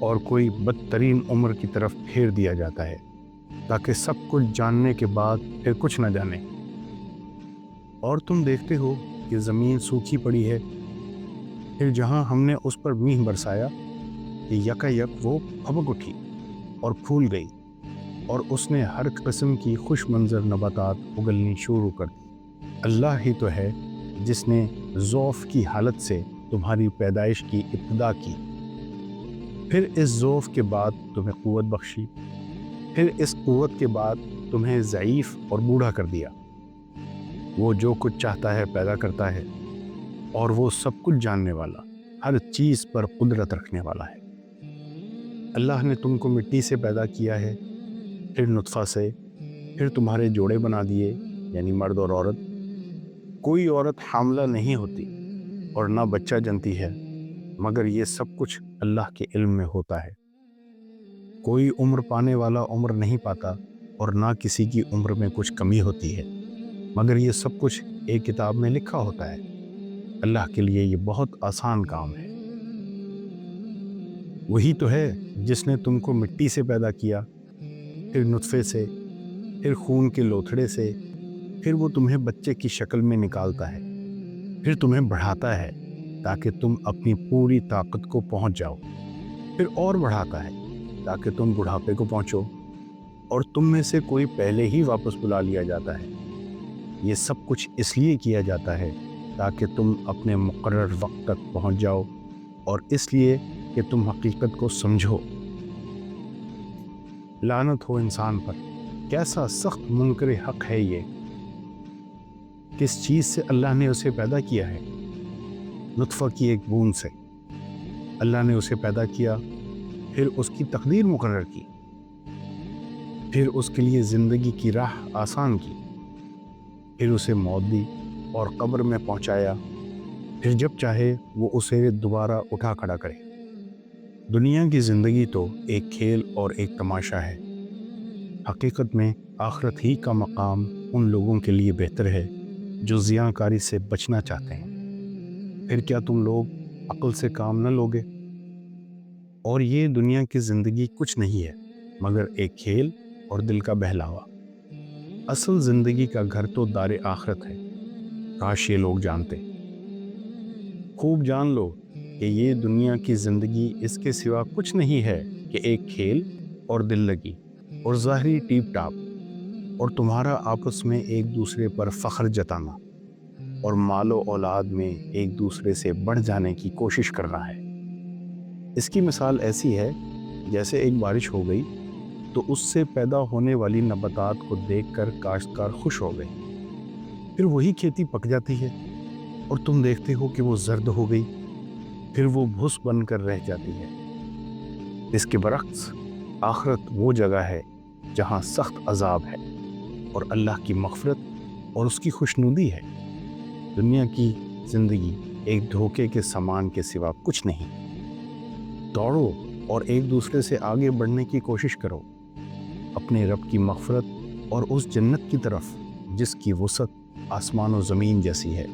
اور کوئی بدترین عمر کی طرف پھیر دیا جاتا ہے تاکہ سب کچھ جاننے کے بعد پھر کچھ نہ جانے۔ اور تم دیکھتے ہو کہ زمین سوکھی پڑی ہے، پھر جہاں ہم نے اس پر میہ برسایا کہ یکا یک وہ پھبک اٹھی اور پھول گئی، اور اس نے ہر قسم کی خوش منظر نباتات اگلنی شروع کر دی۔ اللہ ہی تو ہے جس نے ضعف کی حالت سے تمہاری پیدائش کی ابتدا کی، پھر اس ضعف کے بعد تمہیں قوت بخشی، پھر اس قوت کے بعد تمہیں ضعیف اور بوڑھا کر دیا۔ وہ جو کچھ چاہتا ہے پیدا کرتا ہے، اور وہ سب کچھ جاننے والا، ہر چیز پر قدرت رکھنے والا ہے۔ اللہ نے تم کو مٹی سے پیدا کیا ہے، پھر نطفہ سے، پھر تمہارے جوڑے بنا دیے، یعنی مرد اور عورت۔ کوئی عورت حاملہ نہیں ہوتی اور نہ بچہ جنتی ہے، مگر یہ سب کچھ اللہ کے علم میں ہوتا ہے۔ کوئی عمر پانے والا عمر نہیں پاتا اور نہ کسی کی عمر میں کچھ کمی ہوتی ہے، مگر یہ سب کچھ ایک کتاب میں لکھا ہوتا ہے۔ اللہ کے لیے یہ بہت آسان کام ہے۔ وہی تو ہے جس نے تم کو مٹی سے پیدا کیا، پھر نطفے سے، پھر خون کے لوتھڑے سے، پھر وہ تمہیں بچے کی شکل میں نکالتا ہے، پھر تمہیں بڑھاتا ہے تاکہ تم اپنی پوری طاقت کو پہنچ جاؤ، پھر اور بڑھاتا ہے تاکہ تم بڑھاپے کو پہنچو، اور تم میں سے کوئی پہلے ہی واپس بلا لیا جاتا ہے۔ یہ سب کچھ اس لیے کیا جاتا ہے تاکہ تم اپنے مقرر وقت تک پہنچ جاؤ، اور اس لیے کہ تم حقیقت کو سمجھو۔ لعنت ہو انسان پر، کیسا سخت منکر حق ہے یہ! کس چیز سے اللہ نے اسے پیدا کیا ہے؟ نطفہ کی ایک بوند سے اللہ نے اسے پیدا کیا، پھر اس کی تقدیر مقرر کی، پھر اس کے لیے زندگی کی راہ آسان کی، پھر اسے موت دی اور قبر میں پہنچایا، پھر جب چاہے وہ اسے دوبارہ اٹھا کھڑا کرے۔ دنیا کی زندگی تو ایک کھیل اور ایک تماشا ہے، حقیقت میں آخرت ہی کا مقام ان لوگوں کے لیے بہتر ہے جو ضیاء کاری سے بچنا چاہتے ہیں۔ پھر کیا تم لوگ عقل سے کام نہ لوگے؟ اور یہ دنیا کی زندگی کچھ نہیں ہے مگر ایک کھیل اور دل کا بہلاوا۔ اصل زندگی کا گھر تو دار آخرت ہے، کاش یہ لوگ جانتے۔ خوب جان لو کہ یہ دنیا کی زندگی اس کے سوا کچھ نہیں ہے کہ ایک کھیل اور دل لگی اور ظاہری ٹیپ ٹاپ، اور تمہارا آپس میں ایک دوسرے پر فخر جتانا اور مال و اولاد میں ایک دوسرے سے بڑھ جانے کی کوشش کرنا ہے۔ اس کی مثال ایسی ہے جیسے ایک بارش ہو گئی تو اس سے پیدا ہونے والی نباتات کو دیکھ کر کاشتکار خوش ہو گئے، پھر وہی کھیتی پک جاتی ہے اور تم دیکھتے ہو کہ وہ زرد ہو گئی، پھر وہ بھس بن کر رہ جاتی ہے۔ اس کے برعکس آخرت وہ جگہ ہے جہاں سخت عذاب ہے اور اللہ کی مغفرت اور اس کی خوشنودی ہے۔ دنیا کی زندگی ایک دھوکے کے سامان کے سوا کچھ نہیں۔ دوڑو اور ایک دوسرے سے آگے بڑھنے کی کوشش کرو، اپنے رب کی مغفرت اور اس جنت کی طرف جس کی وسعت آسمان و زمین جیسی ہے،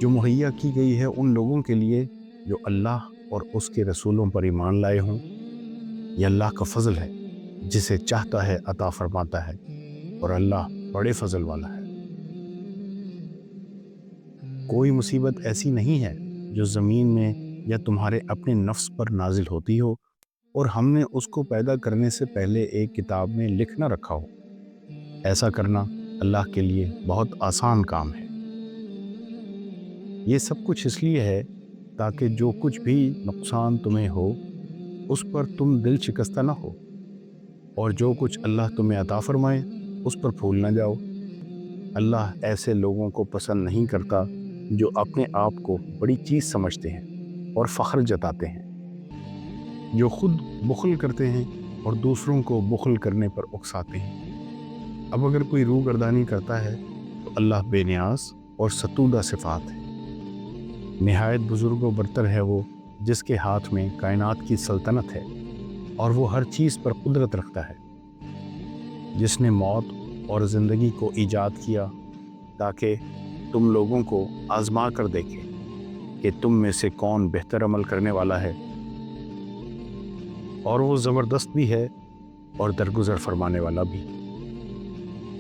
جو مہیا کی گئی ہے ان لوگوں کے لیے جو اللہ اور اس کے رسولوں پر ایمان لائے ہوں۔ یہ اللہ کا فضل ہے، جسے چاہتا ہے عطا فرماتا ہے، اور اللہ بڑے فضل والا ہے۔ کوئی مصیبت ایسی نہیں ہے جو زمین میں یا تمہارے اپنے نفس پر نازل ہوتی ہو اور ہم نے اس کو پیدا کرنے سے پہلے ایک کتاب میں لکھ نہ رکھا ہو۔ ایسا کرنا اللہ کے لیے بہت آسان کام ہے۔ یہ سب کچھ اس لیے ہے تاکہ جو کچھ بھی نقصان تمہیں ہو اس پر تم دل شکستہ نہ ہو، اور جو کچھ اللہ تمہیں عطا فرمائے اس پر پھول نہ جاؤ۔ اللہ ایسے لوگوں کو پسند نہیں کرتا جو اپنے آپ کو بڑی چیز سمجھتے ہیں اور فخر جتاتے ہیں، جو خود بخل کرتے ہیں اور دوسروں کو بخل کرنے پر اکساتے ہیں۔ اب اگر کوئی روح گردانی کرتا ہے تو اللہ بے نیاز اور ستودہ صفات ہے۔ نہایت بزرگ و برتر ہے وہ جس کے ہاتھ میں کائنات کی سلطنت ہے اور وہ ہر چیز پر قدرت رکھتا ہے، جس نے موت اور زندگی کو ایجاد کیا تاکہ تم لوگوں کو آزما کر دیکھے کہ تم میں سے کون بہتر عمل کرنے والا ہے۔ اور وہ زبردست بھی ہے اور درگزر فرمانے والا بھی۔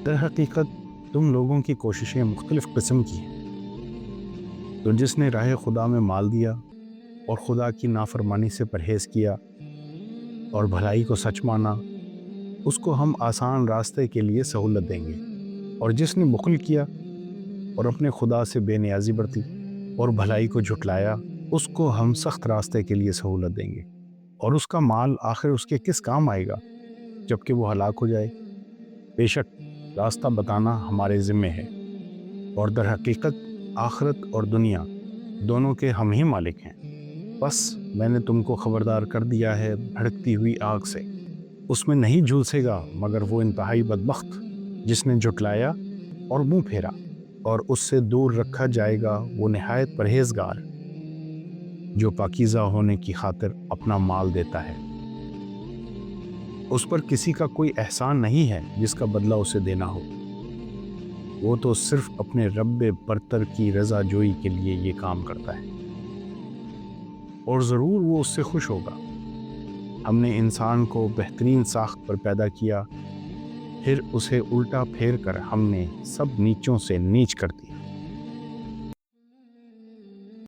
در حقیقت تم لوگوں کی کوششیں مختلف قسم کی ہیں۔ تو جس نے راہ خدا میں مال دیا اور خدا کی نافرمانی سے پرہیز کیا اور بھلائی کو سچ مانا، اس کو ہم آسان راستے کے لیے سہولت دیں گے، اور جس نے بخل کیا اور اپنے خدا سے بے نیازی برتی اور بھلائی کو جھٹلایا، اس کو ہم سخت راستے کے لیے سہولت دیں گے، اور اس کا مال آخر اس کے کس کام آئے گا جب کہ وہ ہلاک ہو جائے؟ بے شک راستہ بتانا ہمارے ذمے ہے، اور در حقیقت آخرت اور دنیا دونوں کے ہم ہی مالک ہیں۔ بس میں نے تم کو خبردار کر دیا ہے بھڑکتی ہوئی آگ سے، اس میں نہیں جھلسے گا مگر وہ انتہائی بدبخت جس نے جھٹلایا اور منہ پھیرا، اور اس سے دور رکھا جائے گا وہ نہایت پرہیزگار جو پاکیزہ ہونے کی خاطر اپنا مال دیتا ہے۔ اس پر کسی کا کوئی احسان نہیں ہے جس کا بدلہ اسے دینا ہو، وہ تو صرف اپنے رب برتر کی رضا جوئی کے لیے یہ کام کرتا ہے، اور ضرور وہ اس سے خوش ہوگا۔ ہم نے انسان کو بہترین ساخت پر پیدا کیا، پھر اسے الٹا پھیر کر ہم نے سب نیچوں سے نیچ کر دیا۔